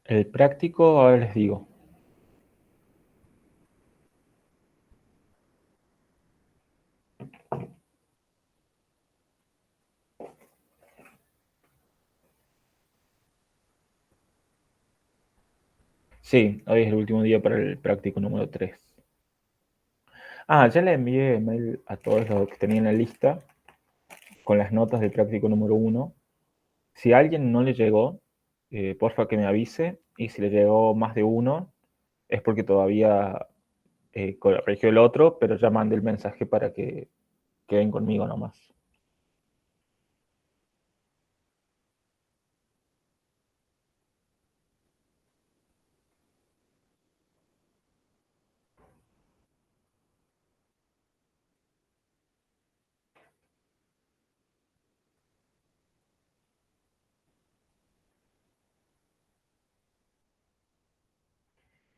El práctico, ahora les digo. Sí, hoy es el último día para el práctico número 3. Ya le envié mail a todos los que tenían la lista con las notas del práctico número 1. Si a alguien no le llegó, porfa que me avise. Y si le llegó más de uno, es porque todavía corrigió el otro, pero ya mandé el mensaje para que queden conmigo nomás.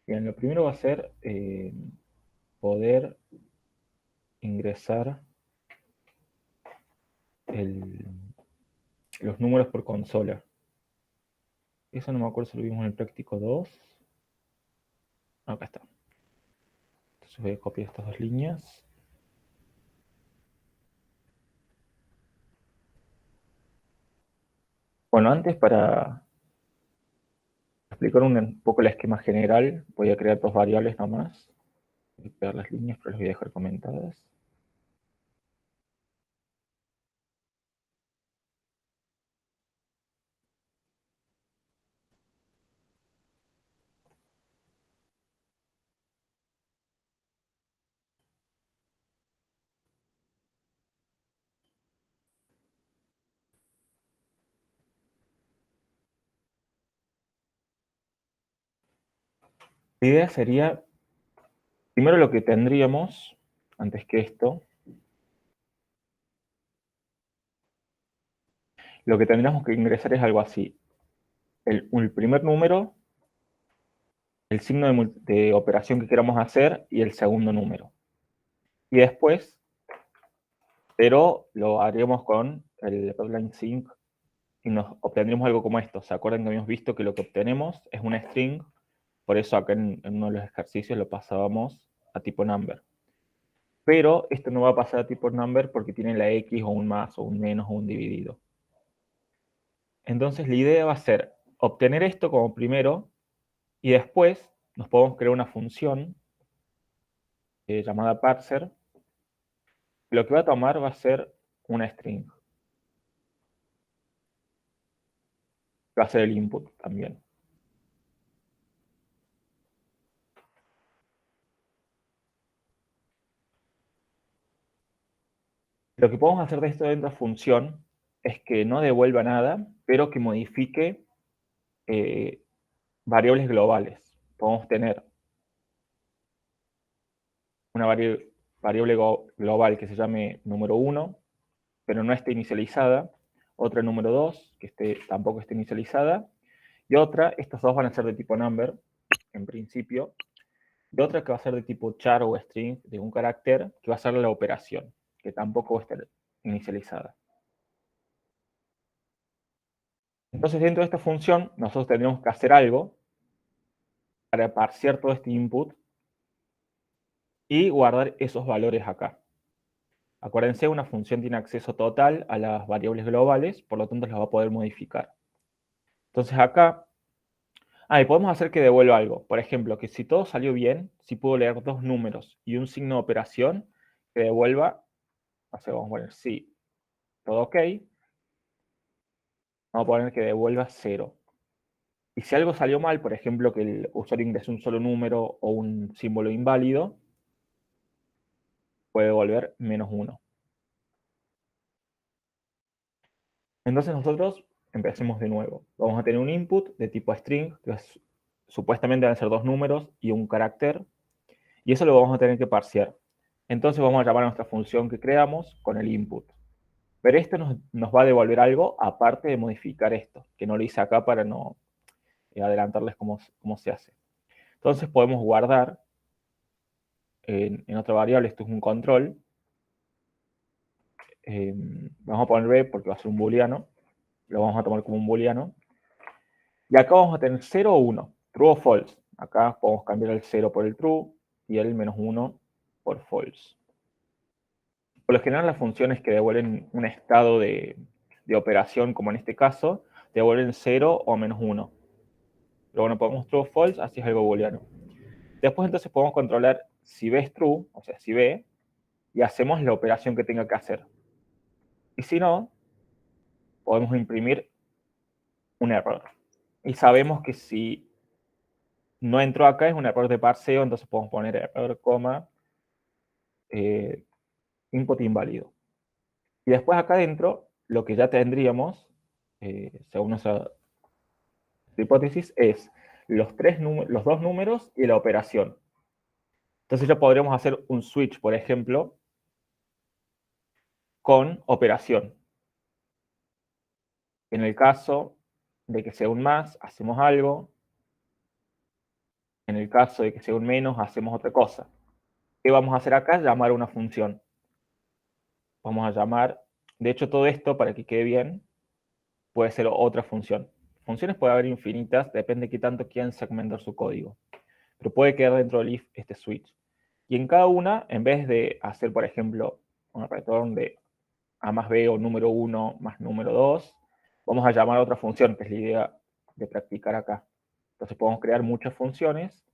Bien, lo primero va a ser poder ingresar el, los números por consola. Eso no me acuerdo si lo vimos en el práctico 2. Acá está. Entonces voy a copiar estas dos líneas. Bueno, antes para explicar un poco el esquema general, voy a crear dos variables nomás. Voy a pegar las líneas, pero las voy a dejar comentadas. La idea sería, primero lo que tendríamos, antes que esto, lo que tendríamos que ingresar es algo así. El primer número, el signo de operación que queramos hacer y el segundo número. Y después, pero lo haríamos con el Redline Sync y nos obtendríamos algo como esto. ¿Se acuerdan que habíamos visto que lo que obtenemos es una string? Por eso acá en uno de los ejercicios lo pasábamos a tipo number. Pero esto no va a pasar a tipo number porque tiene la X o un más o un menos o un dividido. Entonces la idea va a ser obtener esto como primero y después nos podemos crear una función llamada parser. Lo que va a tomar va a ser una string. Va a ser el input también. Lo que podemos hacer de esto dentro de la función es que no devuelva nada, pero que modifique eh, variables globales. Podemos tener una variable global que se llame número 1, pero no esté inicializada, otra número 2, que tampoco esté inicializada, y otra, estos dos van a ser de tipo number, en principio, y otra que va a ser de tipo char o string, de un carácter, que va a ser la operación, que tampoco va a estar inicializada. Entonces, dentro de esta función, nosotros tendríamos que hacer algo para parsear todo este input y guardar esos valores acá. Acuérdense, una función tiene acceso total a las variables globales, por lo tanto las va a poder modificar. Entonces acá, y podemos hacer que devuelva algo. Por ejemplo, que si todo salió bien, si puedo leer dos números y un signo de operación, que devuelva, vamos a poner sí, todo ok, vamos a poner que devuelva 0. Y si algo salió mal, por ejemplo, que el usuario ingresó un solo número o un símbolo inválido, puede devolver -1. Entonces nosotros empecemos de nuevo. Vamos a tener un input de tipo string, que supuestamente van a ser dos números y un carácter, y eso lo vamos a tener que parsear. Entonces vamos a llamar a nuestra función que creamos con el input. Pero esto nos va a devolver algo aparte de modificar esto, que no lo hice acá para no adelantarles cómo se hace. Entonces podemos guardar en otra variable, esto es un control, vamos a poner b porque va a ser un booleano, lo vamos a tomar como un booleano, Y acá vamos a tener 0 o 1, true o false. Acá podemos cambiar el 0 por el true y el menos 1 por false. Por lo general las funciones que devuelven un estado de operación, como en este caso, devuelven 0 o menos 1. Pero bueno, ponemos true o false, así es algo booleano. Después entonces podemos controlar si B es true, o sea, si B, y hacemos la operación que tenga que hacer. Y si no, podemos imprimir un error. Y sabemos que si no entró acá es un error de parseo, entonces podemos poner error, coma, input inválido. Y después acá adentro, lo que ya tendríamos, según nuestra hipótesis, es los dos números y la operación. Entonces ya podríamos hacer un switch, por ejemplo, con operación. En el caso de que sea un más, hacemos algo. En el caso de que sea un menos, hacemos otra cosa. ¿Qué vamos a hacer acá? Llamar a una función. Vamos a llamar, de hecho todo esto, para que quede bien, puede ser otra función. Funciones puede haber infinitas, depende de qué tanto quieran segmentar su código. Pero puede quedar dentro del if este switch. Y en cada una, en vez de hacer, por ejemplo, un return de a más b o número 1 más número 2, vamos a llamar a otra función, que es la idea de practicar acá. Entonces podemos crear muchas funciones.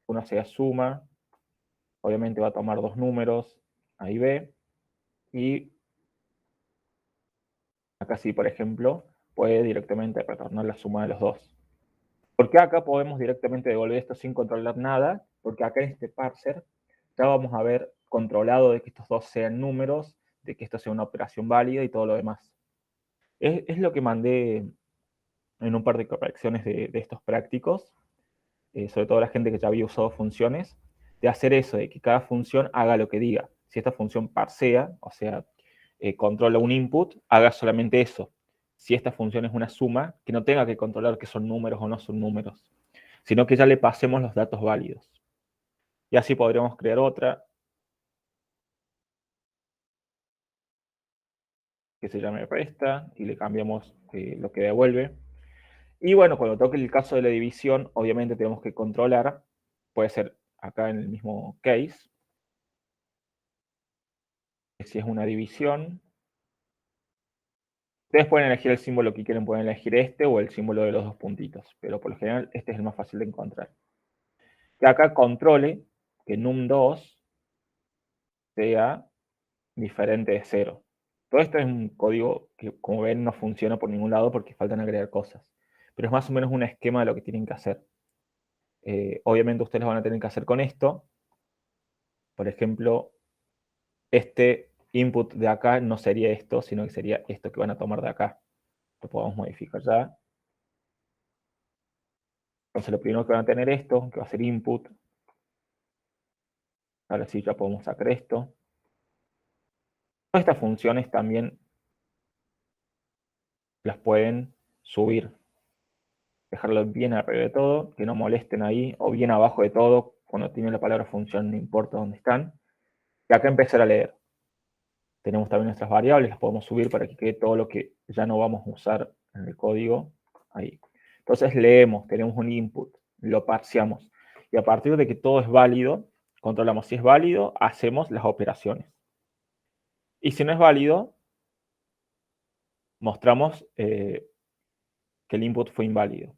Una sea suma, obviamente va a tomar dos números, A y B, y acá sí, por ejemplo, puede directamente retornar la suma de los dos. ¿Por qué acá podemos directamente devolver esto sin controlar nada? Porque acá en este parser ya vamos a haber controlado de que estos dos sean números, de que esto sea una operación válida y todo lo demás. Es lo que mandé en un par de correcciones de estos prácticos, sobre todo la gente que ya había usado funciones, de hacer eso, de que cada función haga lo que diga. Si esta función parsea, o sea, controla un input, haga solamente eso. Si esta función es una suma, que no tenga que controlar que son números o no son números, sino que ya le pasemos los datos válidos. Y así podríamos crear otra que se llame resta y le cambiamos lo que devuelve. Y bueno, cuando toque el caso de la división, obviamente tenemos que controlar, puede ser acá en el mismo case, si es una división. Ustedes pueden elegir el símbolo que quieren, pueden elegir este o el símbolo de los dos puntitos, pero por lo general este es el más fácil de encontrar. Que acá controle que num2 sea diferente de 0. Todo esto es un código que, como ven, no funciona por ningún lado porque faltan agregar cosas. Pero es más o menos un esquema de lo que tienen que hacer. Obviamente ustedes lo van a tener que hacer con esto. Por ejemplo, este input de acá no sería esto, sino que sería esto que van a tomar de acá. Lo podemos modificar ya. Entonces lo primero que van a tener esto, que va a ser input. Ahora sí ya podemos sacar esto. Todas estas funciones también las pueden subir. Dejarlo bien arriba de todo, que no molesten ahí, o bien abajo de todo, cuando tienen la palabra función, no importa dónde están. Y acá empezar a leer. Tenemos también nuestras variables, las podemos subir para que quede todo lo que ya no vamos a usar en el código ahí. Entonces leemos, tenemos un input, lo parseamos. Y a partir de que todo es válido, controlamos si es válido, hacemos las operaciones. Y si no es válido, mostramos que el input fue inválido.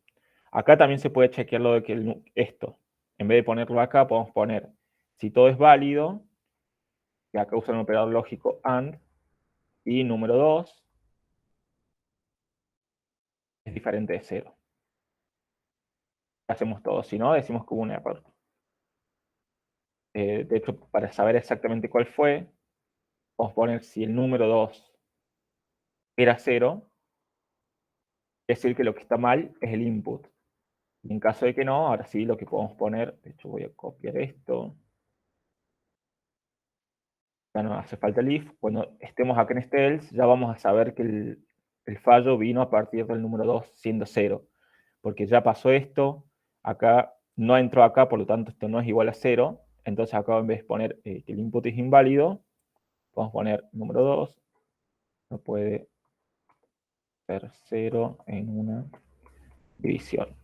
Acá también se puede chequear lo de que esto, en vez de ponerlo acá, podemos poner, si todo es válido, que acá usa un operador lógico AND, y número 2 es diferente de 0. Hacemos todo, si no, decimos que hubo un error. De hecho, para saber exactamente cuál fue, vamos a poner si el número 2 era 0, es decir que lo que está mal es el input. Y en caso de que no, ahora sí lo que podemos poner, de hecho voy a copiar esto, ya no hace falta el if. Cuando estemos acá en este else, ya vamos a saber que el fallo vino a partir del número 2 siendo 0. Porque ya pasó esto, acá no entró acá, por lo tanto esto no es igual a 0. Entonces acá en vez de poner que el input es inválido, vamos a poner número 2, no puede ser 0 en una división.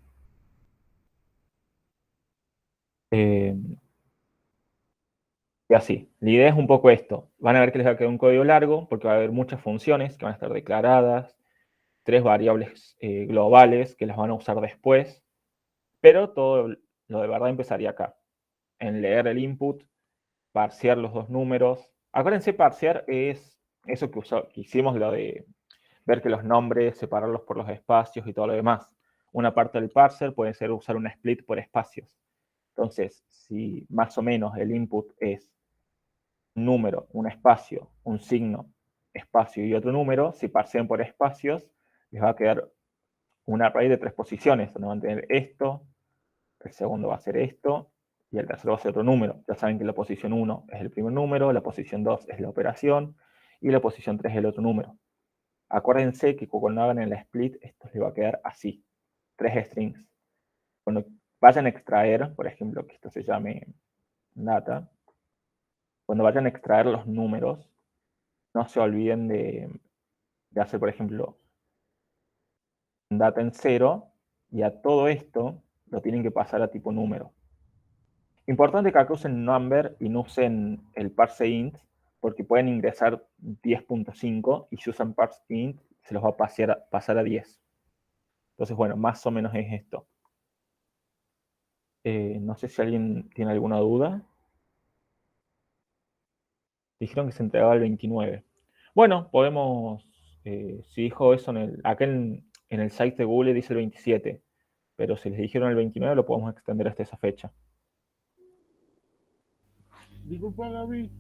Y así. La idea es un poco esto. Van a ver que les va a quedar un código largo porque va a haber muchas funciones que van a estar declaradas, 3 variables globales que las van a usar después, pero todo lo de verdad empezaría acá, en leer el input, parsear los dos números. Acuérdense, parsear es eso que hicimos, lo de ver que los nombres, separarlos por los espacios y todo lo demás. Una parte del parser puede ser usar un split por espacios. Entonces, si más o menos el input es un número, un espacio, un signo, espacio y otro número, si parsean por espacios, les va a quedar un array de 3 posiciones, donde van a tener esto, el segundo va a ser esto, y el tercero va a ser otro número. Ya saben que la posición 1 es el primer número, la posición 2 es la operación, y la posición 3 es el otro número. Acuérdense que cuando hagan el split, esto les va a quedar así, 3 strings. Cuando vayan a extraer, por ejemplo, que esto se llame data, cuando vayan a extraer los números, no se olviden de hacer, por ejemplo, data en 0, y a todo esto lo tienen que pasar a tipo número. Importante que acá usen number y no usen el parse int, porque pueden ingresar 10.5 y si usan parse int se los va a pasar a 10. Entonces, bueno, más o menos es esto. No sé si alguien tiene alguna duda. Dijeron que se entregaba el 29. Bueno, podemos, si dijo eso acá en el site de Google dice el 27, pero si les dijeron el 29 lo podemos extender hasta esa fecha. Disculpa, Gaby.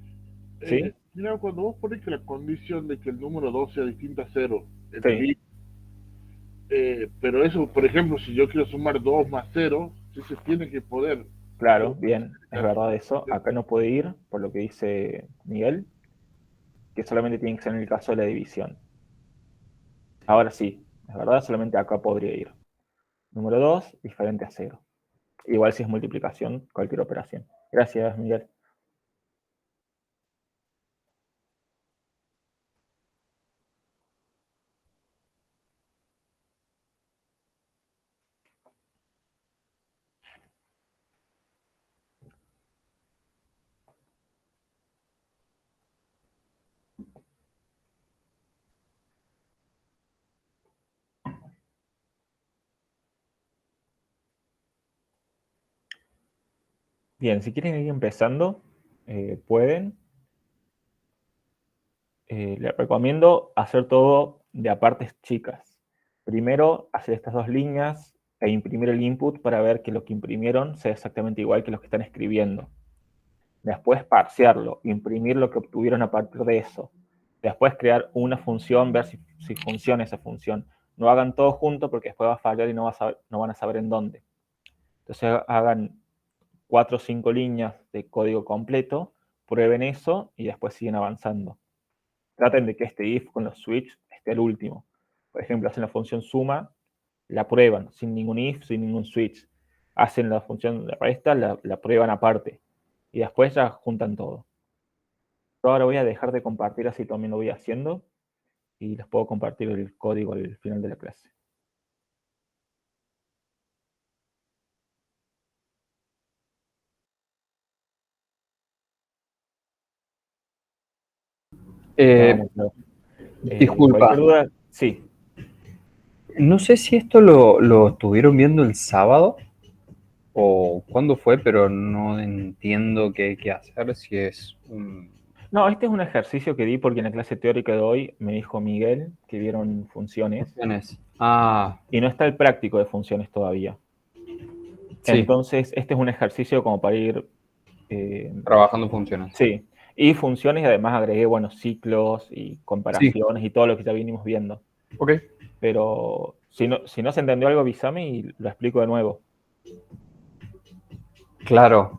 ¿Sí? Mira, cuando vos pones que la condición de que el número 2 sea distinto a cero en el Sí, i, pero eso, por ejemplo, si yo quiero sumar 2 más cero, sí se tiene que poder. claro, O bien, es verdad eso. Acá no puede ir, por lo que dice Miguel, que solamente tiene que ser en el caso de la división. Ahora sí, es verdad, solamente acá podría ir. Número 2, diferente a 0. Igual si es multiplicación, cualquier operación. Gracias, Miguel. Bien, si quieren ir empezando, pueden. Les recomiendo hacer todo de a partes chicas. Primero, hacer estas 2 líneas e imprimir el input para ver que lo que imprimieron sea exactamente igual que lo que están escribiendo. Después, parsearlo, imprimir lo que obtuvieron a partir de eso. Después, crear una función, ver si funciona esa función. No hagan todo junto porque después va a fallar y no van a saber en dónde. Entonces, hagan 4 o 5 líneas de código completo, prueben eso y después siguen avanzando. Traten de que este if con los switch esté al último. Por ejemplo, hacen la función suma, la prueban sin ningún if, sin ningún switch. Hacen la función de resta, la prueban aparte. Y después ya juntan todo. Yo ahora voy a dejar de compartir, así también lo voy haciendo. Y les puedo compartir el código al final de la clase. Eh, Vamos, no. Cualquier disculpa, duda, sí. no sé si esto lo estuvieron viendo el sábado o cuándo fue, pero no entiendo qué hay que hacer, si es un... No, este es un ejercicio que di porque en la clase teórica de hoy me dijo Miguel que vieron funciones. funciones. Ah, Y no está el práctico de funciones todavía. sí, Entonces, este es un ejercicio como para ir, trabajando funciones. sí, y funciones, y además agregué, bueno, ciclos y Sí, comparaciones y todo lo que ya vinimos viendo. ok, Pero si no se entendió algo, avísame y lo explico de nuevo. claro.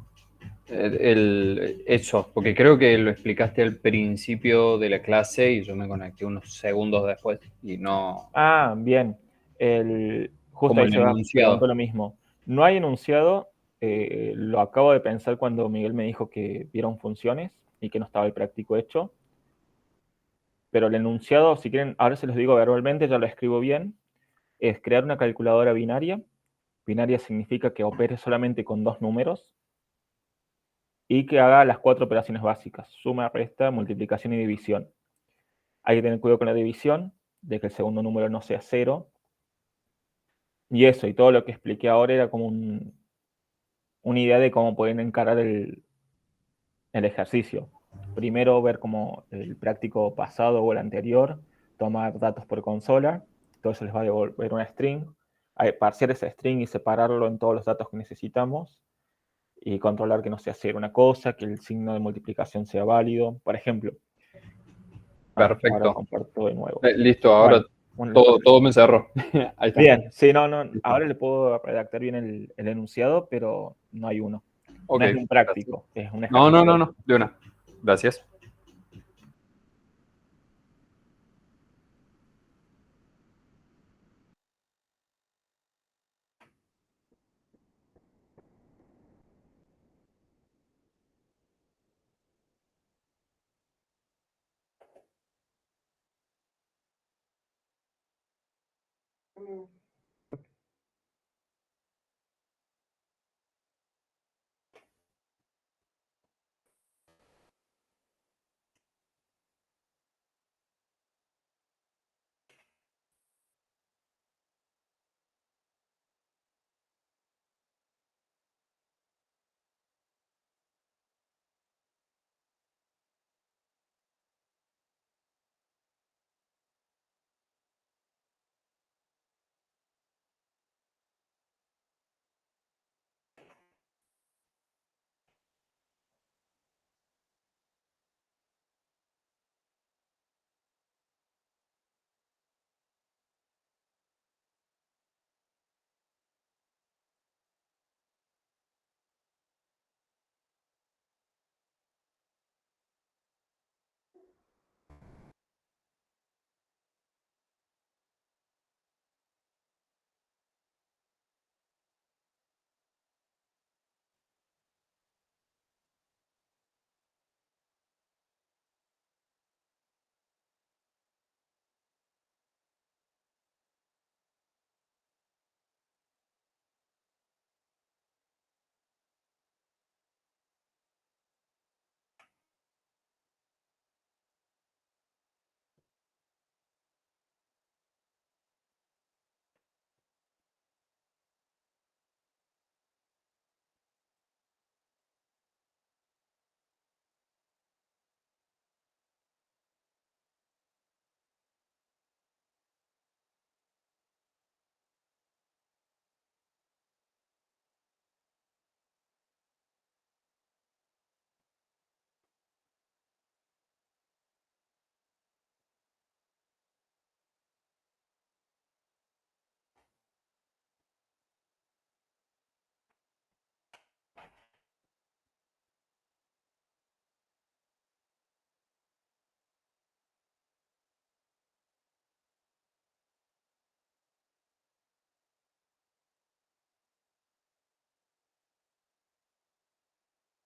Eso, porque creo que lo explicaste al principio de la clase y yo me conecté unos segundos después y no, Ah, bien. Justo como ahí el se preguntó enunciado. lo mismo. No hay enunciado, lo acabo de pensar cuando Miguel me dijo que vieron funciones y que no estaba el práctico hecho. Pero el enunciado, si quieren, ahora se los digo verbalmente, ya lo escribo bien. es crear una calculadora binaria. Binaria significa que opere solamente con 2 números y que haga las 4 operaciones básicas: suma, resta, multiplicación y división. Hay que tener cuidado con la división, de que el segundo número no sea 0. Y eso, y todo lo que expliqué ahora era como una idea de cómo pueden encarar el ejercicio. Primero ver como el práctico pasado o el anterior, tomar datos por consola, todo eso les va a devolver una string, parsear esa string y separarlo en todos los datos que necesitamos, y controlar que no sea cero una cosa, que el signo de multiplicación sea válido. Por ejemplo, ahora Perfecto. comparto de nuevo. Listo, ahora Bueno, todo me cerró. Ahí está. bien, sí, no, ahora le puedo redactar bien el enunciado, pero no hay uno. Ok, No es un gracias. práctico, es un No, no, no, ejercicio. no, de una. Gracias.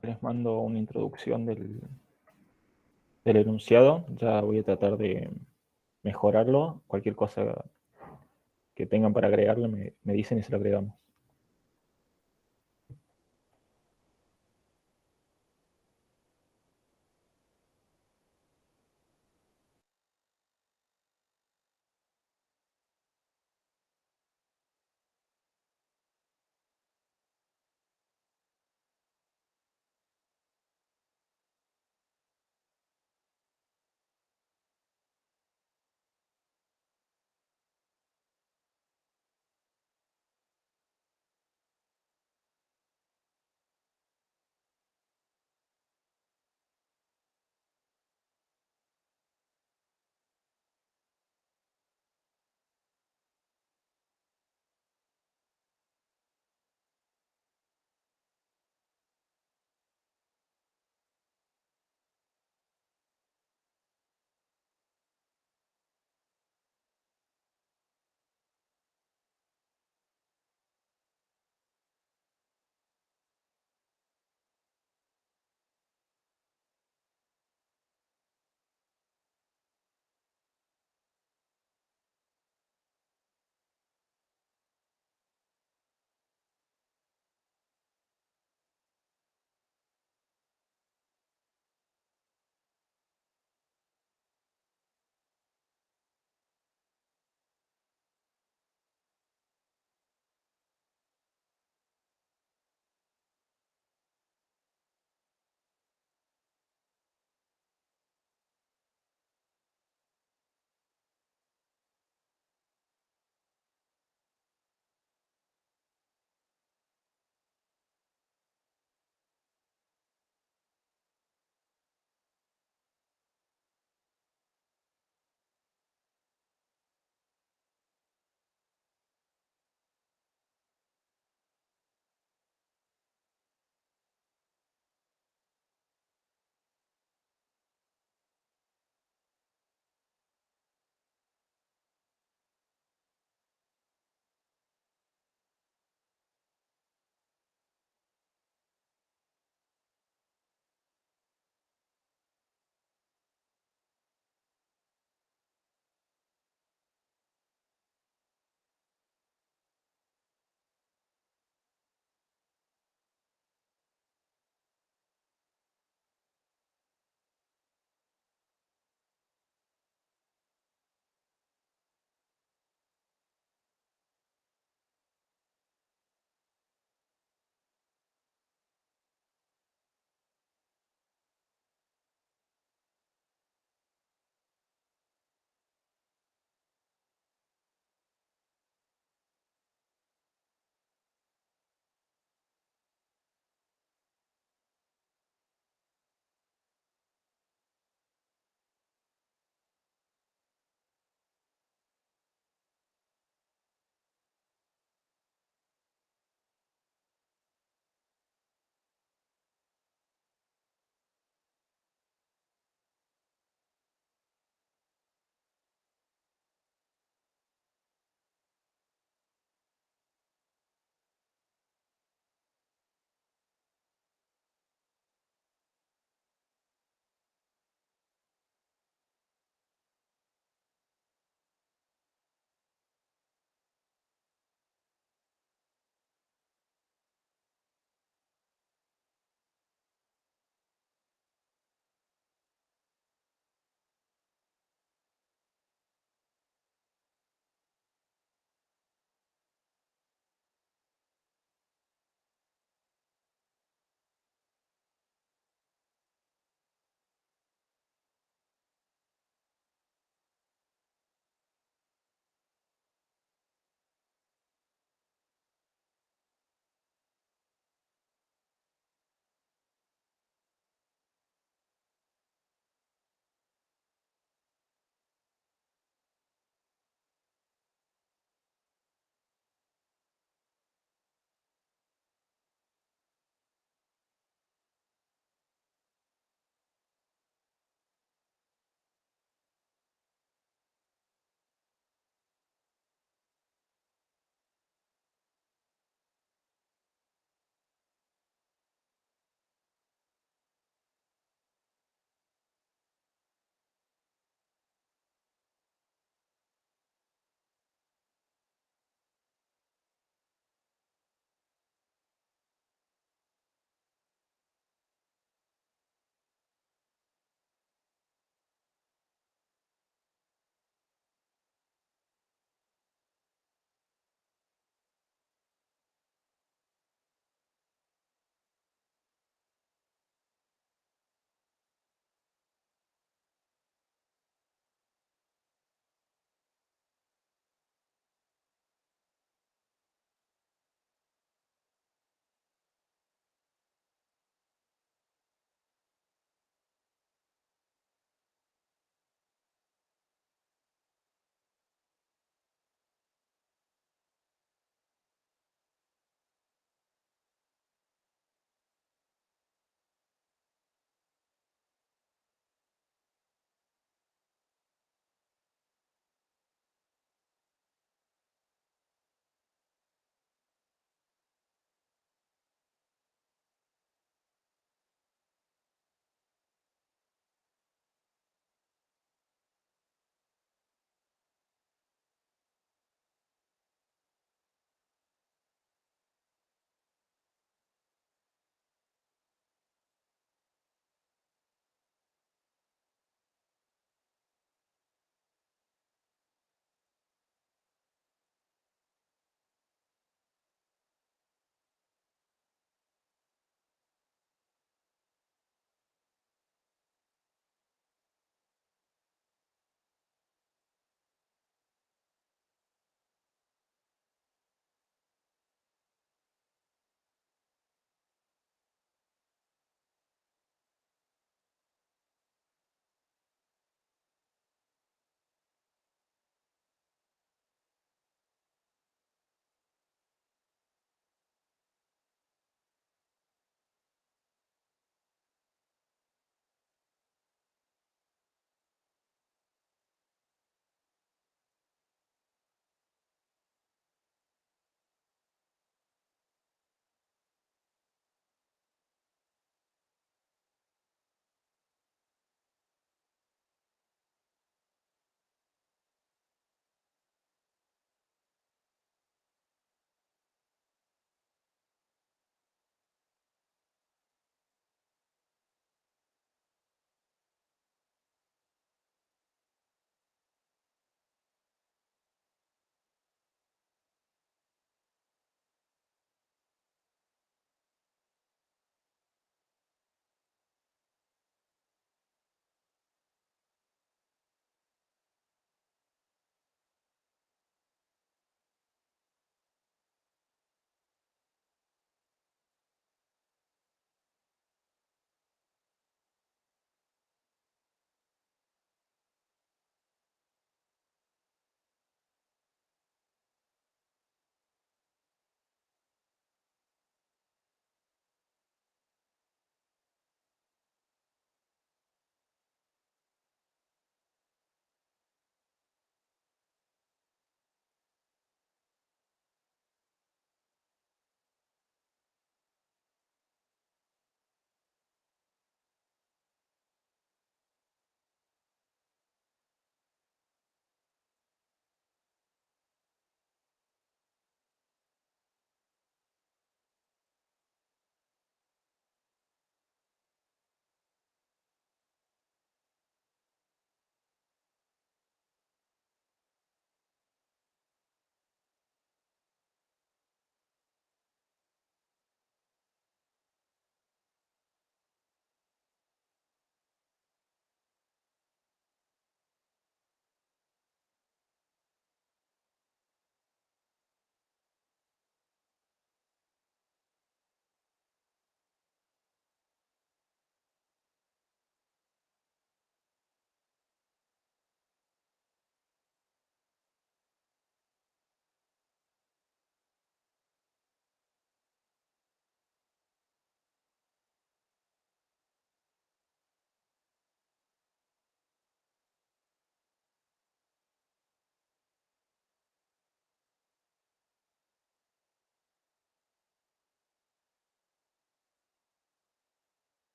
Les mando una introducción del enunciado. Ya voy a tratar de mejorarlo. Cualquier cosa que tengan para agregarle me dicen y se lo agregamos.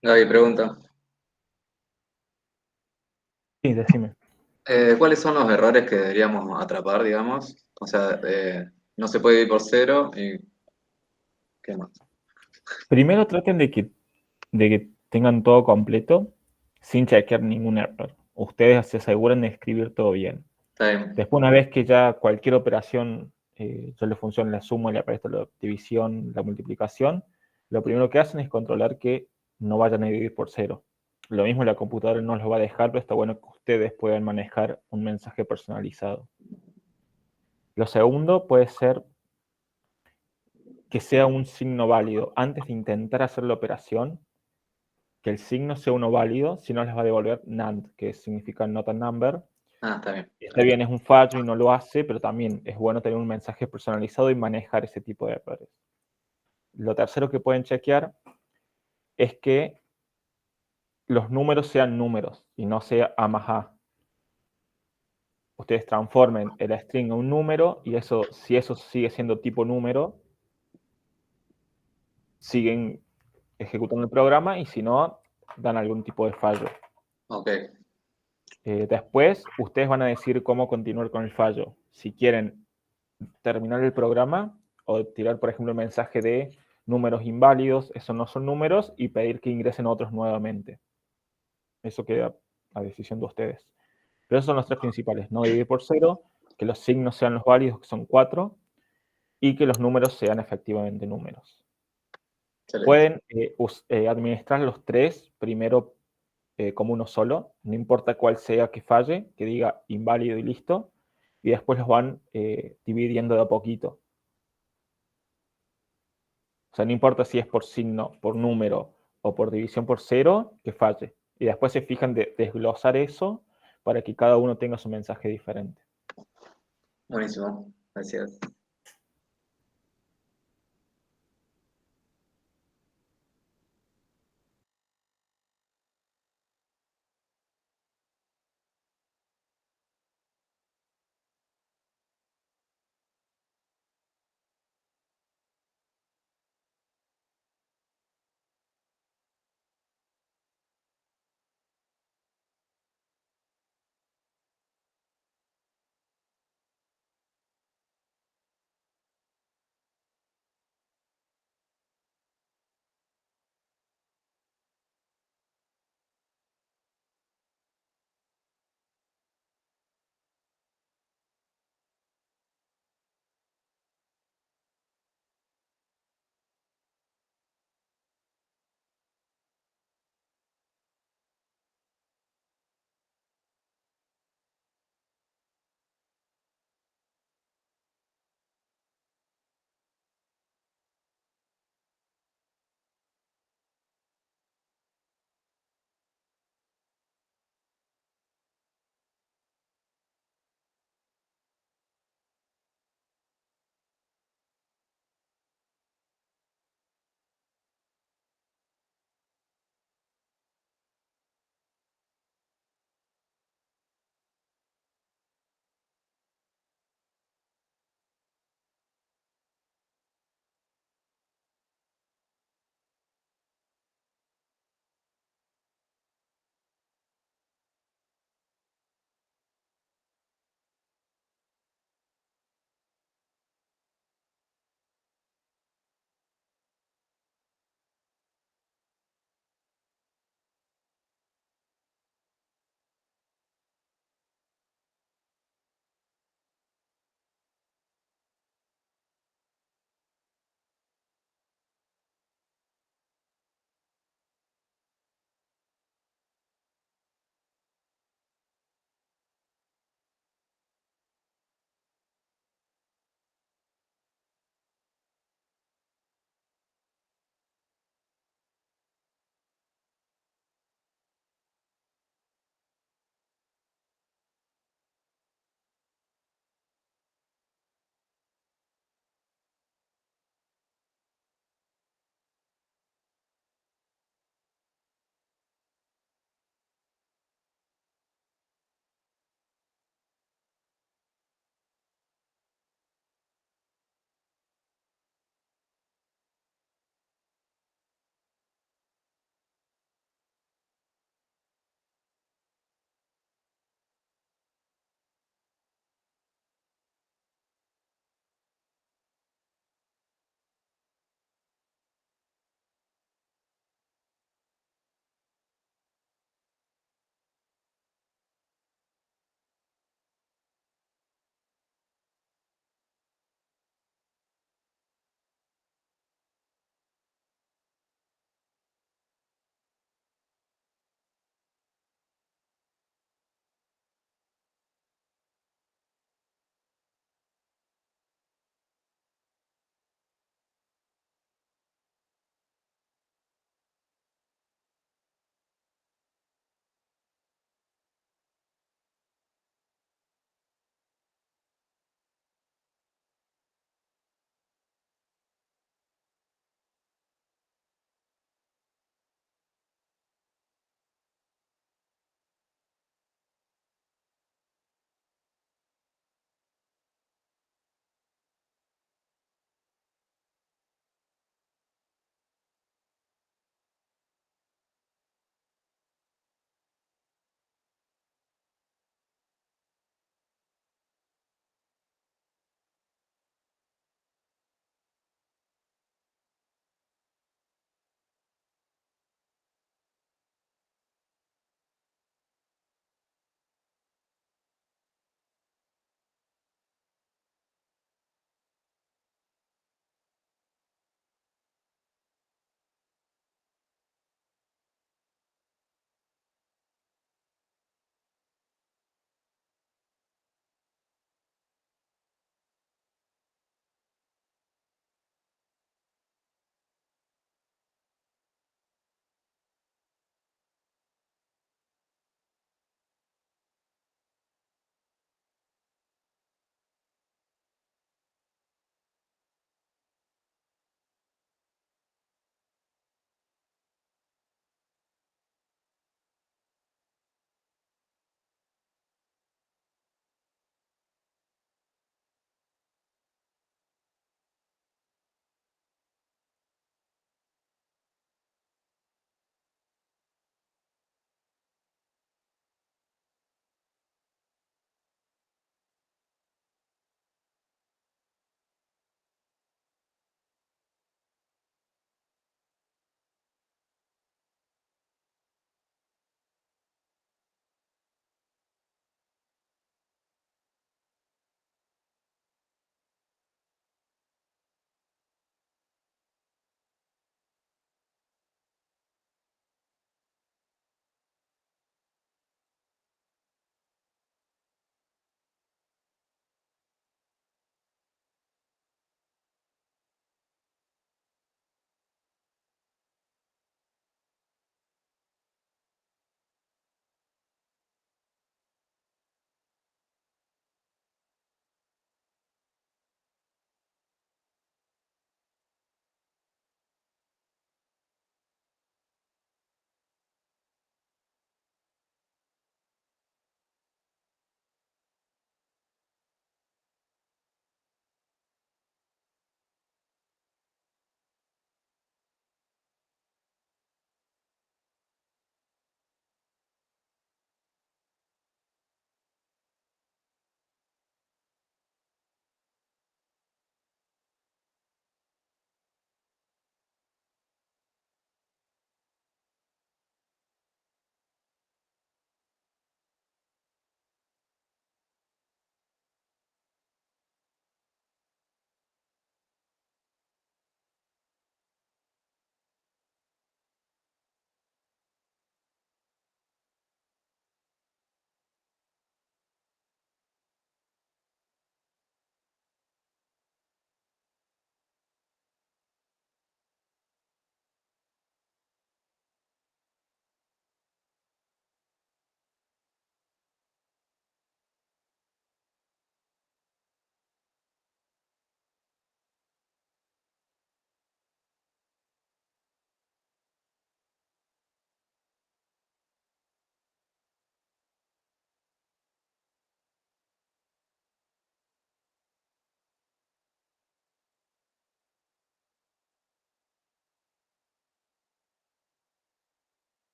Gaby pregunta, Sí, decime. ¿cuáles son los errores que deberíamos atrapar, digamos? O sea, no se puede ir por cero y ¿qué más? Primero traten de que tengan todo completo sin chequear ningún error. Ustedes se aseguran de escribir todo bien. Está bien. Después, una vez que ya cualquier operación ya le funciona la suma, le aparece la división, la multiplicación, lo primero que hacen es controlar que no vayan a dividir por cero. Lo mismo la computadora no los va a dejar, pero está bueno que ustedes puedan manejar un mensaje personalizado. Lo segundo puede ser que sea un signo válido. Antes de intentar hacer la operación, que el signo sea uno válido, si no les va a devolver NAND, que significa not a number. Ah, está bien. Está bien, es un fallo y no lo hace, pero también es bueno tener un mensaje personalizado y manejar ese tipo de errores. Lo tercero que pueden chequear es que los números sean números y no sea A más A. Ustedes transformen el string a un número y eso, si eso sigue siendo tipo número, siguen ejecutando el programa y si no, dan algún tipo de fallo. Ok, Después, ustedes van a decir cómo continuar con el fallo. Si quieren terminar el programa o tirar, por ejemplo, el mensaje de números inválidos, esos no son números, y pedir que ingresen otros nuevamente. Eso queda a decisión de ustedes. Pero esos son los tres principales: no dividir por cero, que los signos sean los válidos, que son 4, y que los números sean efectivamente números. excelente. Pueden administrar los tres primero como uno solo, no importa cuál sea que falle, que diga inválido y listo, y después los van dividiendo de a poquito. O sea, no importa si es por signo, por número o por división por cero, que falle. Y después se fijan de desglosar eso para que cada uno tenga su mensaje diferente. Buenísimo. Gracias.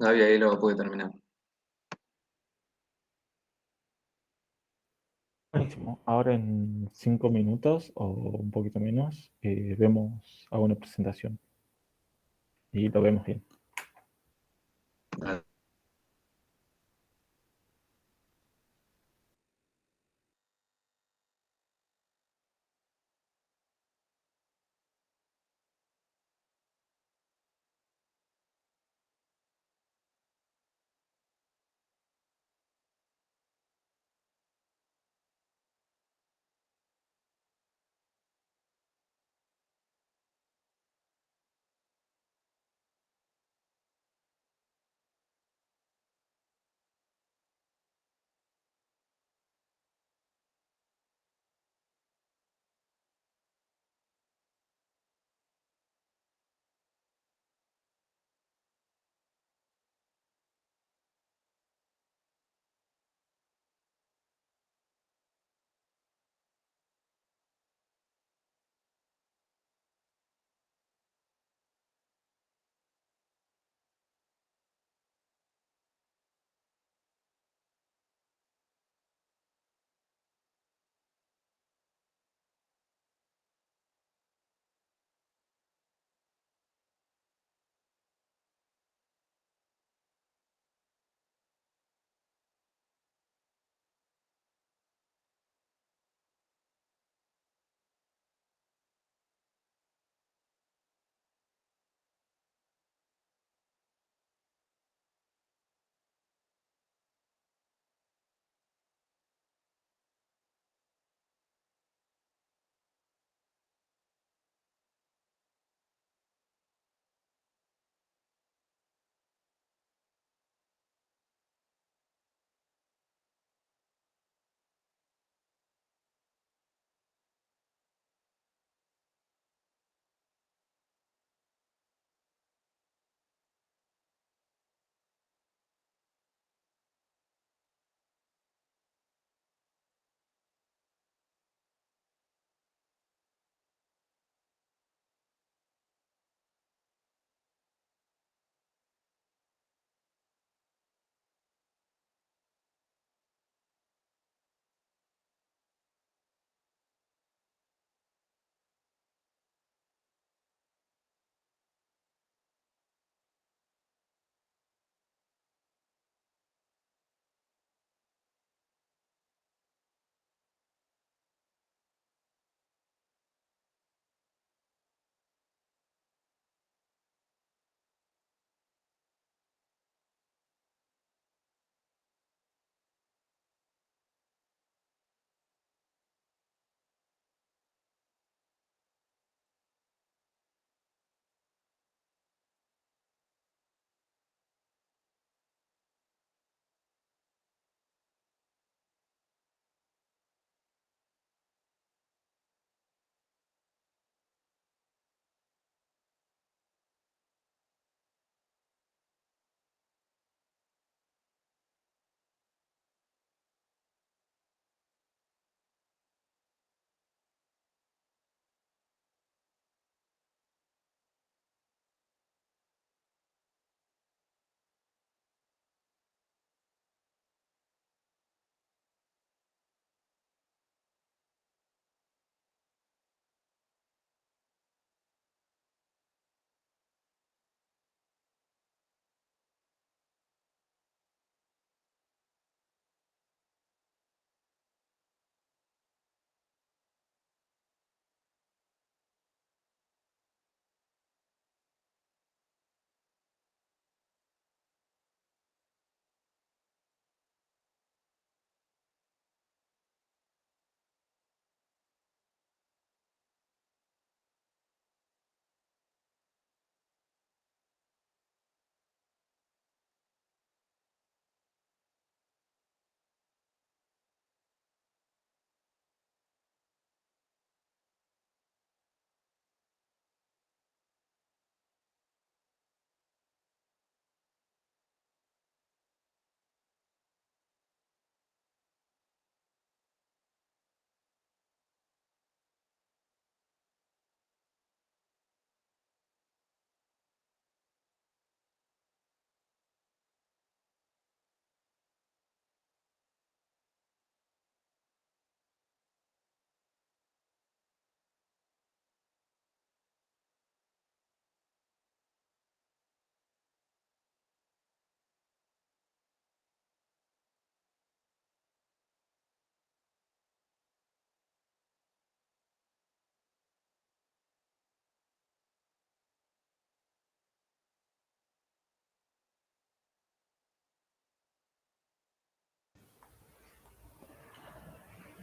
Gaby ahí lo pude terminar. Buenísimo. Ahora en 5 minutos o un poquito menos, vemos, hago una presentación y lo vemos bien.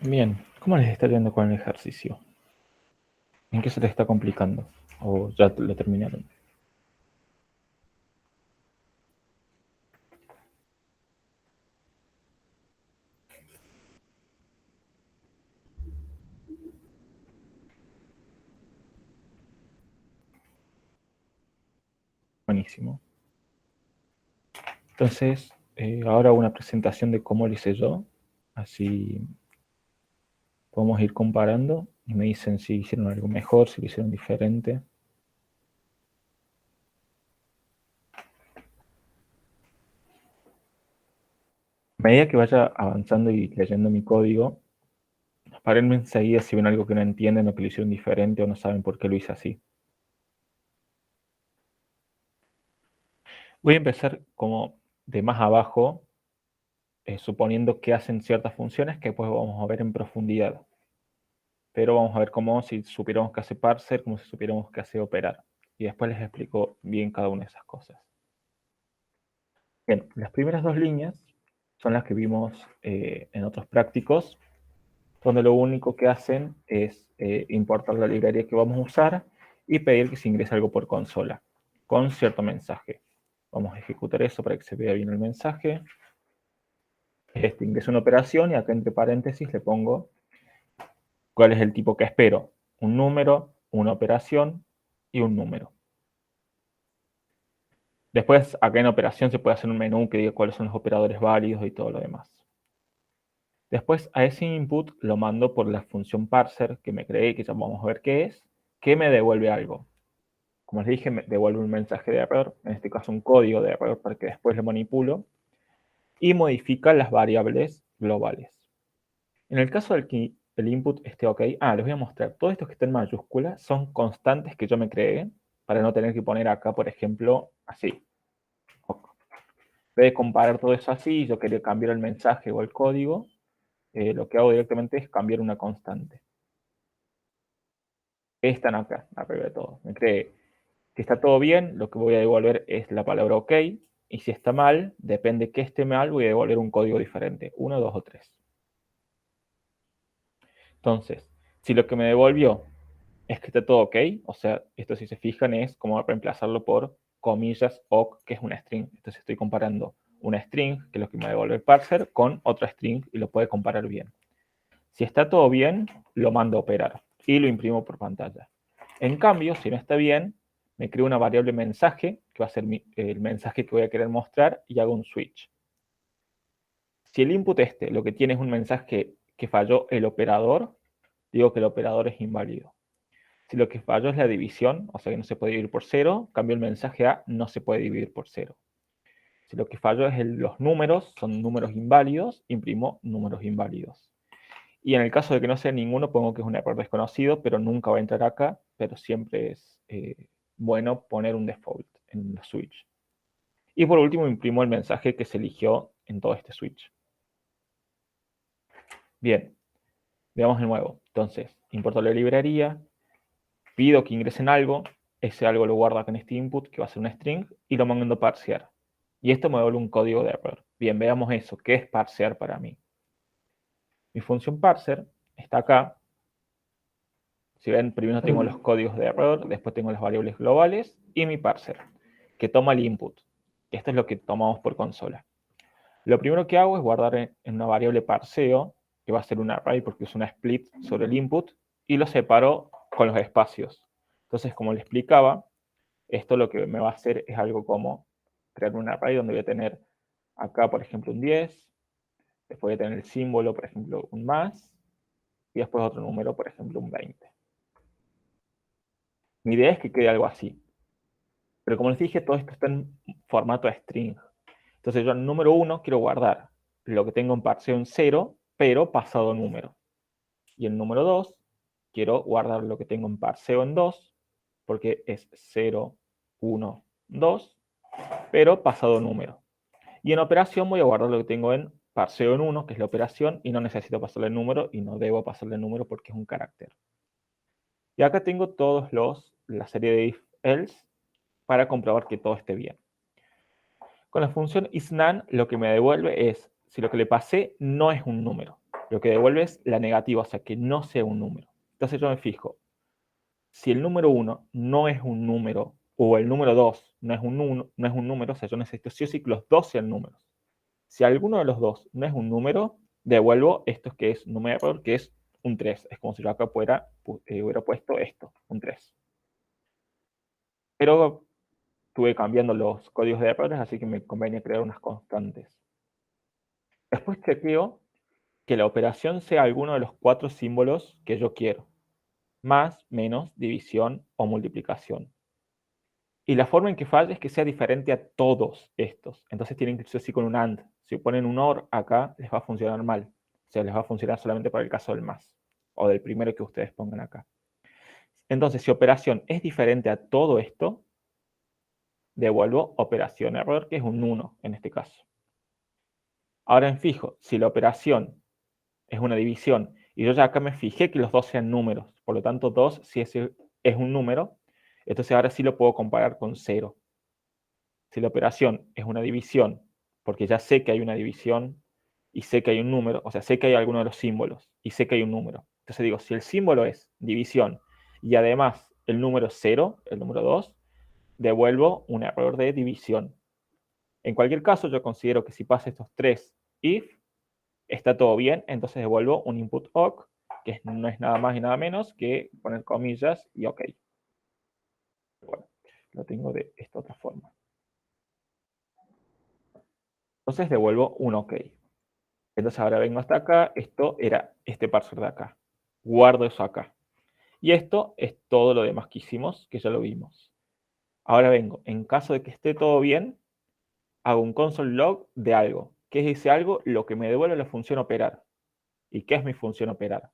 Bien, ¿cómo les está yendo con el ejercicio? ¿En qué se les está complicando? ¿O ya lo terminaron? Buenísimo. Entonces, ahora una presentación de cómo lo hice yo. Así podemos ir comparando y me dicen si hicieron algo mejor, si lo hicieron diferente. A medida que vaya avanzando y leyendo mi código, párenme enseguida si ven algo que no entienden o que lo hicieron diferente o no saben por qué lo hice así. Voy a empezar como de más abajo, suponiendo que hacen ciertas funciones que después vamos a ver en profundidad. Pero vamos a ver cómo si supiéramos que hace parser, como si supiéramos que hace operar. Y después les explico bien cada una de esas cosas. Bien, las primeras dos líneas son las que vimos en otros prácticos, donde lo único que hacen es importar la librería que vamos a usar y pedir que se ingrese algo por consola, con cierto mensaje. Vamos a ejecutar eso para que se vea bien el mensaje. Ingreso una operación y acá entre paréntesis le pongo cuál es el tipo que espero. Un número, una operación y un número. Después, acá en operación se puede hacer un menú que diga cuáles son los operadores válidos y todo lo demás. Después, a ese input lo mando por la función parser que me creé, que ya vamos a ver qué es, que me devuelve algo. Como les dije, me devuelve un mensaje de error, en este caso un código de error para que después lo manipulo, y modifica las variables globales. En el caso del que el input esté ok, les voy a mostrar, todos estos que están en mayúsculas son constantes que yo me creé, para no tener que poner acá, por ejemplo, así. En vez de comparar todo eso así, yo quería cambiar el mensaje o el código, lo que hago directamente es cambiar una constante. Están acá, arriba de todo. Me cree que está todo bien, lo que voy a devolver es la palabra OK, y si está mal, depende que esté mal, voy a devolver un código diferente, 1, 2 o 3. Entonces, si lo que me devolvió es que está todo OK, o sea, esto si se fijan es como reemplazarlo por comillas OK, que es una string. Entonces estoy comparando una string, que es lo que me devuelve el parser, con otra string y lo puede comparar bien. Si está todo bien, lo mando a operar y lo imprimo por pantalla. En cambio, si no está bien, me creo una variable mensaje, que va a ser el mensaje que voy a querer mostrar, y hago un switch. Si el input lo que tiene es un mensaje que falló el operador, digo que el operador es inválido. Si lo que falló es la división, o sea que no se puede dividir por 0, cambio el mensaje a no se puede dividir por 0. Si lo que falló es los números, son números inválidos, imprimo números inválidos. Y en el caso de que no sea ninguno, pongo que es un error desconocido, pero nunca va a entrar acá, pero siempre es bueno poner un default en los switch. Y por último, imprimo el mensaje que se eligió en todo este switch. Bien, veamos de nuevo. Entonces, importo la librería, pido que ingresen algo, ese algo lo guarda con este input, que va a ser una string, y lo mando a parsear. Y esto me devuelve un código de error. Bien, veamos eso. ¿Qué es parsear para mí? Mi función parser está acá. Si ven, primero tengo los códigos de error, después tengo las variables globales y mi parser, que toma el input. Esto es lo que tomamos por consola. Lo primero que hago es guardar en una variable parseo, que va a ser un array porque es una split sobre el input, y lo separo con los espacios. Entonces, como les explicaba, esto lo que me va a hacer es algo como crear un array donde voy a tener acá, por ejemplo, un 10, después voy a tener el símbolo, por ejemplo, un más, y después otro número, por ejemplo, un 20. Mi idea es que quede algo así. Pero como les dije, todo esto está en formato string. Entonces yo en número 1 quiero guardar lo que tengo en parseo en 0, pero pasado número. Y en número 2 quiero guardar lo que tengo en parseo en 2, porque es 0, 1, 2, pero pasado número. Y en operación voy a guardar lo que tengo en parseo en 1, que es la operación, y no necesito pasarle el número, y no debo pasarle el número porque es un carácter. Y acá tengo todos la serie de if-else, para comprobar que todo esté bien. Con la función isNaN lo que me devuelve es si lo que le pasé no es un número. Lo que devuelve es la negativa, o sea, que no sea un número. Entonces yo me fijo, si el número 1 no es un número, o el número 2 no es un número, o sea, yo necesito sí o sí que los dos sean números. Si alguno de los dos no es un número, devuelvo esto que es número de error, que es un 3. Es como si yo acá hubiera puesto esto, un 3. Pero estuve cambiando los códigos de errores, así que me convenía crear unas constantes. Después chequeo que la operación sea alguno de los 4 símbolos que yo quiero. Más, menos, división o multiplicación. Y la forma en que falla es que sea diferente a todos estos. Entonces tienen que ser así con un AND. Si ponen un OR acá, les va a funcionar mal. O sea, les va a funcionar solamente para el caso del más. O del primero que ustedes pongan acá. Entonces, si operación es diferente a todo esto, devuelvo operación error, que es un 1 en este caso. Ahora en fijo, si la operación es una división, y yo ya acá me fijé que los dos sean números, por lo tanto 2, si ese es un número, entonces ahora sí lo puedo comparar con 0. Si la operación es una división, porque ya sé que hay una división y sé que hay un número, o sea, sé que hay alguno de los símbolos y sé que hay un número. Entonces digo, si el símbolo es división y además el número es 0, el número 2, devuelvo un error de división. En cualquier caso, yo considero que si pasa estos 3 if, está todo bien, entonces devuelvo un input awk, que no es nada más y nada menos que poner comillas y ok. Bueno, lo tengo de esta otra forma. Entonces devuelvo un ok. Entonces ahora vengo hasta acá, esto era este parser de acá. Guardo eso acá. Y esto es todo lo demás que hicimos, que ya lo vimos. Ahora vengo, en caso de que esté todo bien, hago un console log de algo. ¿Qué es ese algo? Lo que me devuelve la función operar. ¿Y qué es mi función operar?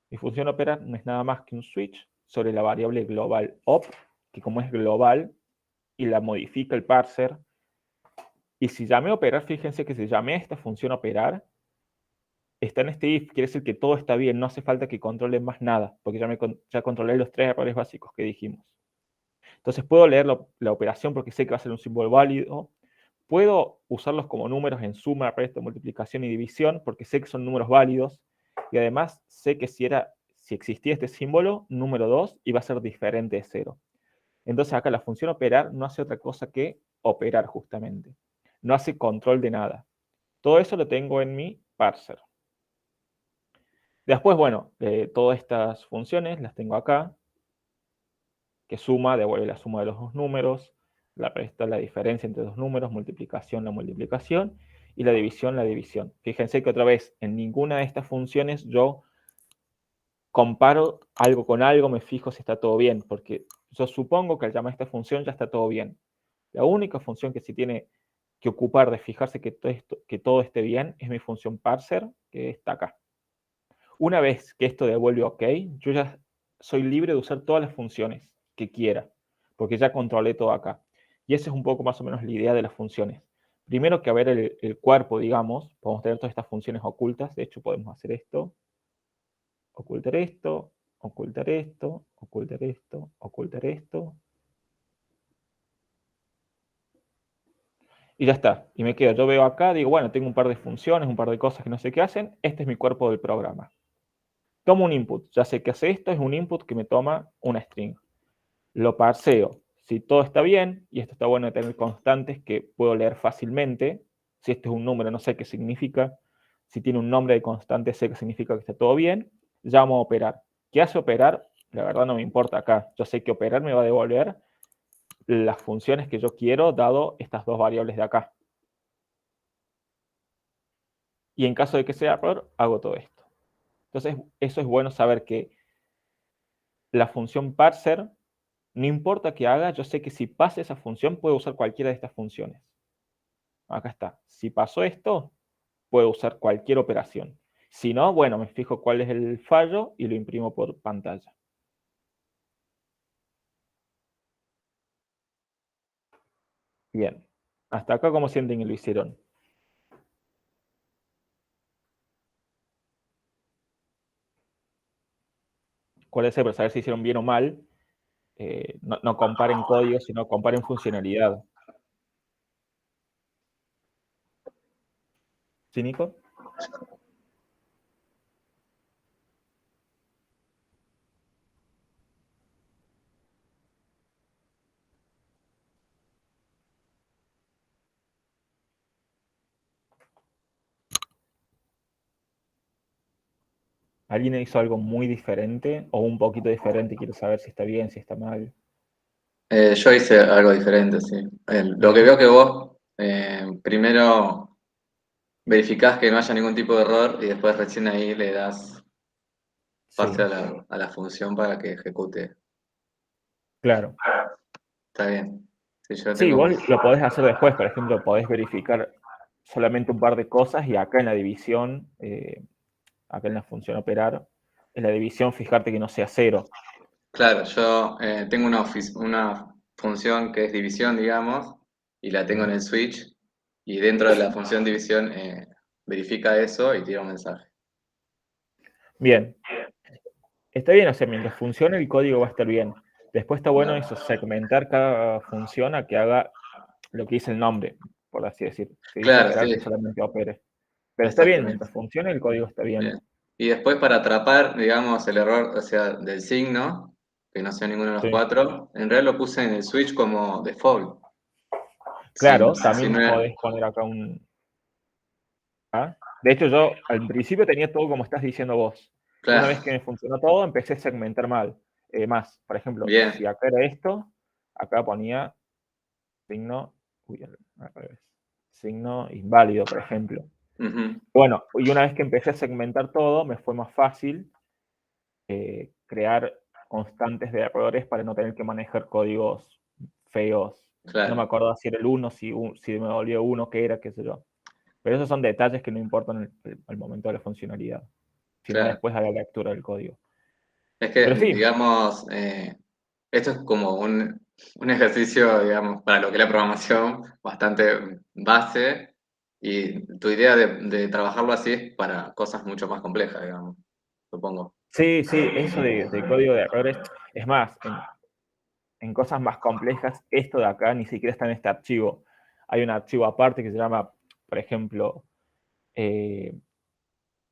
Mi función operar no es nada más que un switch sobre la variable global op, que como es global y la modifica el parser, y si llamé operar, fíjense que si llamé a esta función operar, está en este if, quiere decir que todo está bien, no hace falta que controle más nada, porque ya controlé los 3 errores básicos que dijimos. Entonces puedo leer la operación porque sé que va a ser un símbolo válido, puedo usarlos como números en suma, resto, multiplicación y división, porque sé que son números válidos, y además sé que si existía este símbolo, número 2 iba a ser diferente de 0. Entonces acá la función operar no hace otra cosa que operar justamente. No hace control de nada. Todo eso lo tengo en mi parser. Después, bueno, todas estas funciones las tengo acá, que suma, devuelve la suma de los dos números, la resta, la diferencia entre dos números, multiplicación, la multiplicación, y la división, la división. Fíjense que otra vez, en ninguna de estas funciones yo comparo algo con algo, me fijo si está todo bien, porque yo supongo que al llamar a esta función ya está todo bien. La única función que sí tiene que ocupar de fijarse que todo esté bien es mi función parser, que está acá. Una vez que esto devuelve OK, yo ya soy libre de usar todas las funciones que quiera, porque ya controlé todo acá. Y esa es un poco más o menos la idea de las funciones. Primero que a ver el cuerpo, digamos, podemos tener todas estas funciones ocultas. De hecho, podemos hacer esto, ocultar esto, ocultar esto, ocultar esto, ocultar esto. Y ya está. Y me quedo. Yo veo acá, digo, bueno, tengo un par de funciones, un par de cosas que no sé qué hacen. Este es mi cuerpo del programa. Tomo un input, ya sé que hace esto, es un input que me toma una string. Lo parseo. Si todo está bien, y esto está bueno de tener constantes que puedo leer fácilmente, si este es un número no sé qué significa, si tiene un nombre de constante sé que significa que está todo bien, llamo a operar. ¿Qué hace operar? La verdad no me importa acá. Yo sé que operar me va a devolver las funciones que yo quiero dado estas dos variables de acá. Y en caso de que sea error, hago todo esto. Entonces, eso es bueno saber que la función parser, no importa qué haga, yo sé que si pasa esa función, puedo usar cualquiera de estas funciones. Acá está. Si pasó esto, puedo usar cualquier operación. Si no, bueno, me fijo cuál es el fallo y lo imprimo por pantalla. Bien. Hasta acá, ¿cómo sienten que lo hicieron? ¿Cuál es el para saber si hicieron bien o mal? No comparen código, sino comparen funcionalidad. ¿Sí, Nico? ¿Alguien hizo algo muy diferente o un poquito diferente y quiere saber si está bien, si está mal? Yo hice algo diferente, sí. Lo que Bien. veo que vos primero verificás que no haya ningún tipo de error y después recién ahí le das pase Sí, a la función para que ejecute. claro. Está bien. Sí, yo Sí, tengo. igual lo podés hacer después, por ejemplo, podés verificar solamente un par de cosas y acá en la división, acá en la función operar, en la división fijarte que no sea cero. Claro, yo tengo una función que es división, digamos, y la tengo en Bien. el switch, y dentro de la función división verifica eso y tira un mensaje. Bien, está bien, o sea, mientras funcione el código va a estar bien. Después está bueno Claro, eso, segmentar cada función a que haga lo que dice el nombre, por así decir. Si dice claro, operar, sí, que solamente opere. Pero está bien, exactamente. mientras funcione el código está bien. Bien. Y después para atrapar, digamos, el error, o sea, del signo, que no sea ninguno de los Sí. cuatro, en realidad lo puse en el switch como default. Claro, Si también no era- podés poner acá un A. De hecho, yo al principio tenía todo como estás diciendo vos. Una vez Claro, que me funcionó todo, empecé a segmentar más. Por ejemplo, si bien. acá era esto, acá ponía signo, uy, al revés, signo inválido, por ejemplo. Ujú, Bueno, y una vez que empecé a segmentar todo, me fue más fácil crear constantes de errores para no tener que manejar códigos feos. No me claro, acuerdo si era el 1, si me volvió 1, qué era, qué sé yo. Pero esos son detalles que no importan al momento de la funcionalidad, sino claro. después de la lectura del código. Es que, Pero sí, digamos, esto es como un ejercicio, digamos, para lo que es la programación, bastante base, y tu idea de trabajarlo así es para cosas mucho más complejas, digamos, supongo. sí, sí, eso de código de errores, es más, en cosas más complejas, esto de acá ni siquiera está en este archivo. Hay un archivo aparte que se llama, por ejemplo, eh,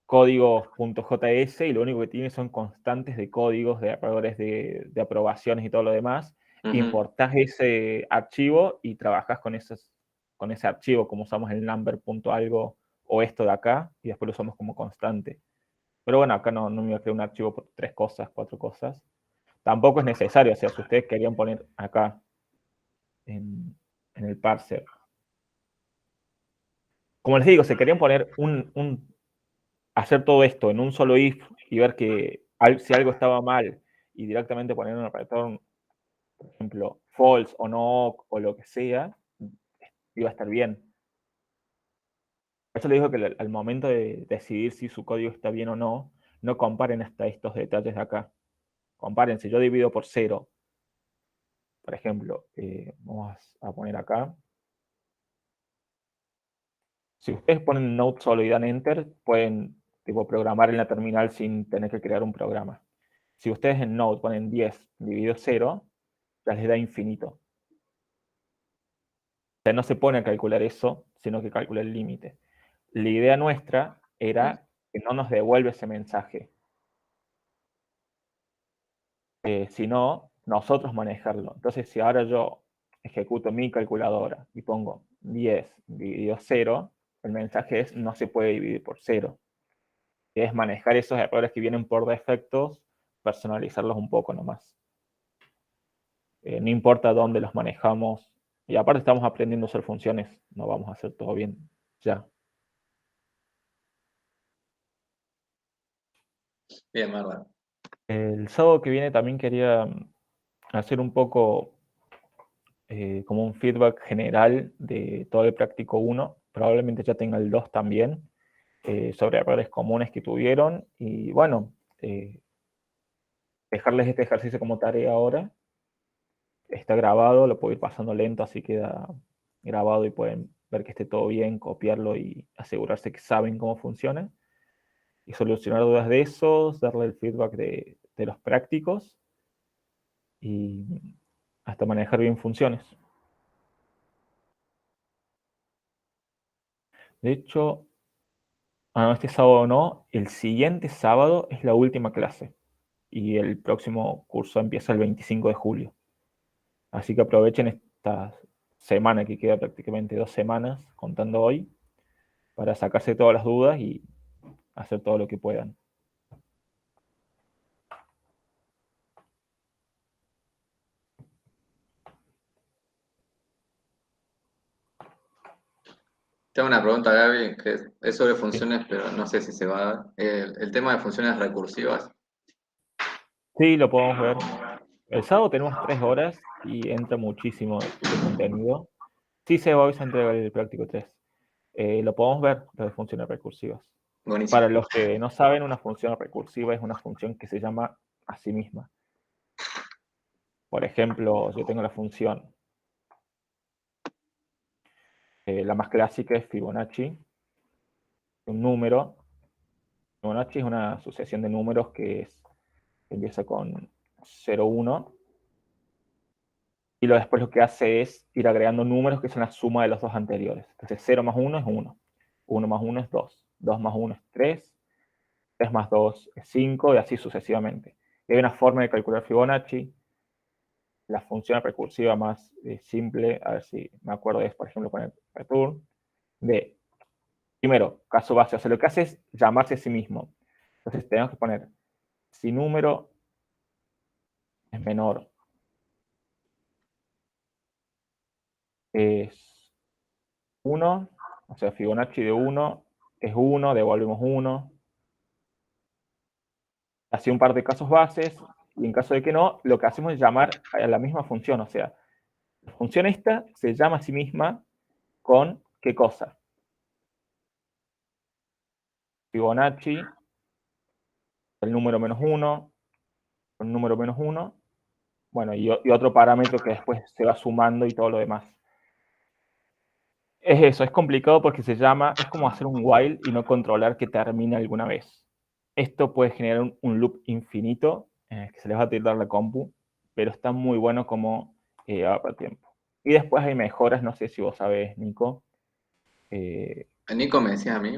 códigos.js y lo único que tiene son constantes de códigos, de errores de aprobaciones y todo lo demás. Ujú, Importás ese archivo y trabajás con ese archivo, como usamos el number.algo o esto de acá, y después lo usamos como constante. Pero bueno, acá no me voy a crear un archivo por 3 cosas, 4 cosas. Tampoco es necesario, o sea, si ustedes querían poner acá en el parser. Como les digo, si querían poner hacer todo esto en un solo if y ver que si algo estaba mal y directamente poner un return, por ejemplo, false o no o lo que sea, iba a estar bien. Por eso les digo que al momento de decidir si su código está bien o no, no comparen hasta estos detalles de acá. Comparen, si yo divido por 0, por ejemplo, vamos a poner acá. Si ustedes ponen Node solo y dan Enter, pueden tipo, programar en la terminal sin tener que crear un programa. Si ustedes en Node ponen 10 dividido 0, ya les da infinito. O sea, no se pone a calcular eso, sino que calcula el límite. La idea nuestra era que no nos devuelve ese mensaje, sino nosotros manejarlo. Entonces, si ahora yo ejecuto mi calculadora y pongo 10 dividido 0, el mensaje es no se puede dividir por 0. Que es manejar esos errores que vienen por defectos, personalizarlos un poco nomás. No importa dónde los manejamos. Y aparte estamos aprendiendo a hacer funciones, no vamos a hacer todo bien ya. bien, bárbaro. El sábado que viene también quería hacer un poco como un feedback general de todo el práctico 1. Probablemente ya tenga el 2 también, sobre errores comunes que tuvieron. Y bueno, dejarles este ejercicio como tarea ahora. Está grabado, lo puedo ir pasando lento, así queda grabado y pueden ver que esté todo bien, copiarlo y asegurarse que saben cómo funciona. Y solucionar dudas de esos, darle el feedback de los prácticos y hasta manejar bien funciones. De hecho, no, este sábado no, el siguiente sábado es la última clase y el próximo curso empieza el 25 de julio. Así que aprovechen esta semana que queda prácticamente 2 semanas contando hoy para sacarse todas las dudas y hacer todo lo que puedan. Tengo una pregunta, Gaby, que es sobre funciones, pero no sé si se va a dar. El tema de funciones recursivas. Sí, lo podemos ver. El sábado tenemos 3 horas y entra muchísimo de contenido. Sí se va hoy, se entrega el práctico 3. Lo podemos ver, lo de funciones recursivas. Buenísimo. Para los que no saben, una función recursiva es una función que se llama a sí misma. Por ejemplo, yo tengo la función, la más clásica es Fibonacci, un número. Fibonacci es una sucesión de números que empieza con 0, 1, y después lo que hace es ir agregando números que son la suma de los dos anteriores. Entonces 0 más 1 es 1, 1 más 1 es 2, 2 más 1 es 3, 3 más 2 es 5, y así sucesivamente. Y hay una forma de calcular Fibonacci. La función recursiva más simple, a ver si me acuerdo, es, por ejemplo, con el return, de, primero, caso base, o sea, lo que hace es llamarse a sí mismo. Entonces tenemos que poner, si número es menor, es 1, o sea, Fibonacci de 1 es 1, devolvemos 1. Así un par de casos bases, y en caso de que no, lo que hacemos es llamar a la misma función, o sea, la función esta se llama a sí misma con ¿qué cosa? Fibonacci, el número menos 1, el número menos 1, bueno, y otro parámetro que después se va sumando y todo lo demás. Es eso, es complicado porque se llama, es como hacer un while y no controlar que termine alguna vez. Esto puede generar un loop infinito que se les va a tirar la compu, pero está muy bueno como ahorra tiempo. Y después hay mejoras, no sé si vos sabés, Nico. Nico me decía a mí.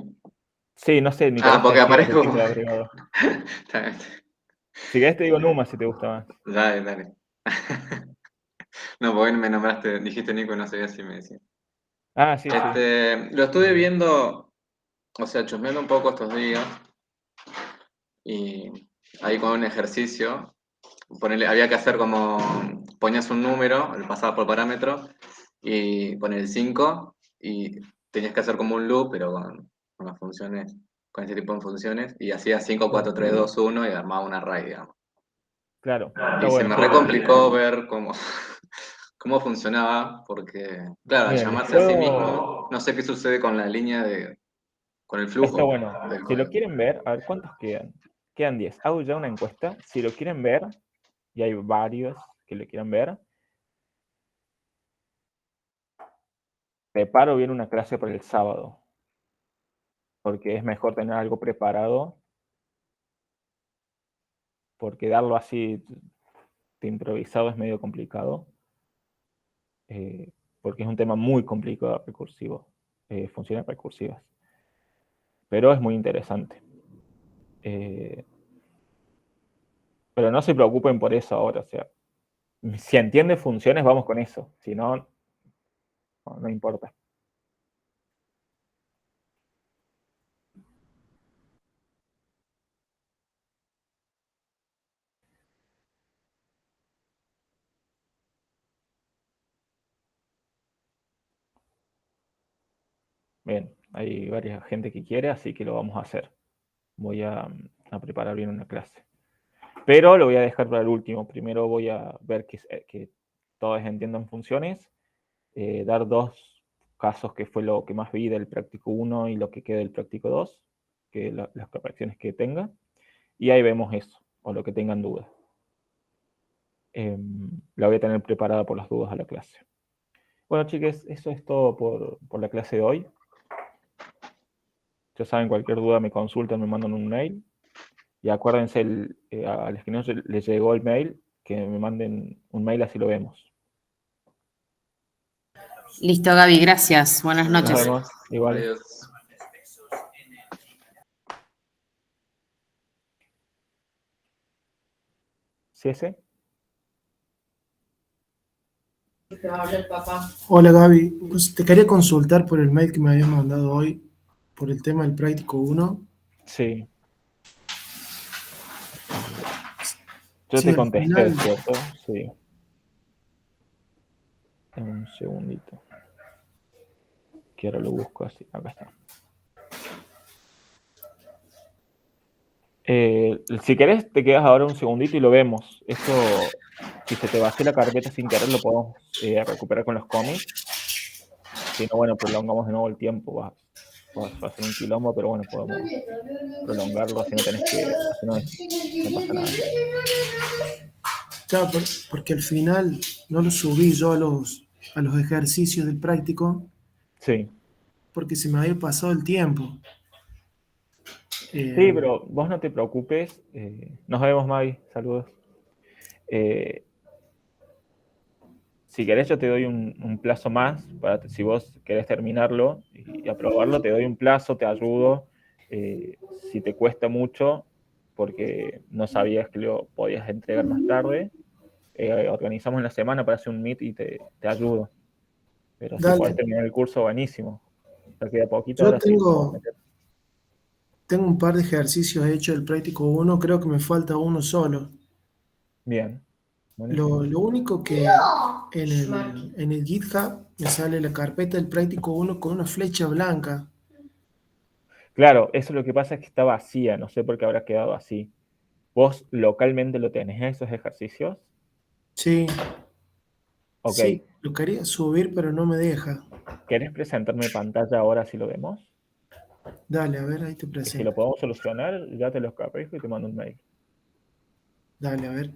Sí, no sé, Nicolás te Porque decía de aparezco. quién te ha agregado. Está bien. Si querés te digo Numa si te gusta más. Dale, dale. No, porque me nombraste, dijiste Nico y no sabía si me decía. Ah, sí, sí. Lo estuve viendo, o sea, chusmeando un poco estos días, y ahí con un ejercicio, había que hacer como, ponías un número, el pasaba por parámetro, y poner el 5, y tenías que hacer como un loop, pero con las funciones, con ese tipo de funciones, y hacía 5, 4, 3, 2, 1, y armaba un array, digamos. Claro, está Y se bueno, me está bueno. recomplicó ver cómo funcionaba, porque, claro, al Bien, les llamarse a sí puedo. mismo, no sé qué sucede con la línea con el Está flujo bueno. del Si lo código. quieren ver, a ver cuántos quedan. Quedan 10. Hago ya una encuesta. Si lo quieren ver, y hay varios que lo quieran ver, preparo bien una clase para el sábado. Porque es mejor tener algo preparado. Porque darlo así de improvisado es medio complicado. Porque es un tema muy complicado, recursivo. Funciones recursivas. Pero es muy interesante. Pero no se preocupen por eso ahora. O sea, si entiende funciones, vamos con eso. Si no, no importa. Bien, hay varias gente que quiere, así que lo vamos a hacer. Voy a preparar bien una clase. Pero lo voy a dejar para el último. Primero voy a ver que todos entiendan funciones, dar 2 casos que fue lo que más vi del práctico 1 y lo que queda del práctico 2, que las correcciones que tenga, y ahí vemos eso, o lo que tengan dudas. La voy a tener preparada por las dudas a la clase. Bueno, chiques, eso es todo por la clase de hoy. Ya saben, cualquier duda me consultan, me mandan un mail. Y acuérdense, a los que no les llegó el mail, que me manden un mail, así lo vemos. Listo, Gaby, gracias. Buenas Nos noches. vemos. Igual. Adiós. ¿Sí ese? Hola Gaby, pues te quería consultar por el mail que me habías mandado hoy por el tema del práctico 1. Sí. Yo Sí, te al contesté, final, ¿cierto? Sí. Dame un segundito. Que ahora lo busco así. Acá está. Si querés, te quedas ahora un segundito y lo vemos. Esto, si se te vacía la carpeta sin querer, lo podemos recuperar con los cómics. Si no, bueno, prolongamos de nuevo el tiempo. Va a ser un quilombo, pero bueno, podemos prolongarlo, así no tenés que... Así no pasa nada. Claro, porque al final no lo subí yo a los ejercicios del práctico Sí. porque se me había pasado el tiempo. Sí, pero vos no te preocupes. Nos vemos, Mavi. Saludos. Si querés, yo te doy un plazo más. Si vos querés terminarlo y aprobarlo, te doy un plazo, te ayudo. Si te cuesta mucho, porque no sabías que lo podías entregar más tarde, organizamos en la semana para hacer un meet y te ayudo. Pero si Dale. podés terminar el curso, buenísimo. Ya queda poquito, Yo ahora sí. tengo un par de ejercicios hechos del práctico 1, creo que me falta uno solo. Bien. Buenísimo. Lo único que en el GitHub me sale la carpeta del práctico 1 con una flecha blanca. Claro, eso lo que pasa es que está vacía, no sé por qué habrá quedado así. ¿Vos localmente lo tenés esos ejercicios? Sí, Ok. sí, lo quería subir, pero no me deja. ¿Querés presentarme pantalla ahora si lo vemos? Dale, a ver, ahí te Y si presento. lo podemos solucionar, ya te lo escapejo y te mando un mail. Dale, a ver.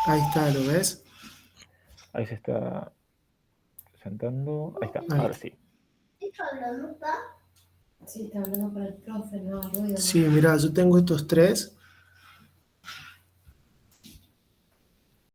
Ahí está, ¿lo ves? Ahí se está presentando. Ahí está, Ahí. ahora sí. Sí, está hablando para el profe, no ruido. Sí, mira, yo tengo estos tres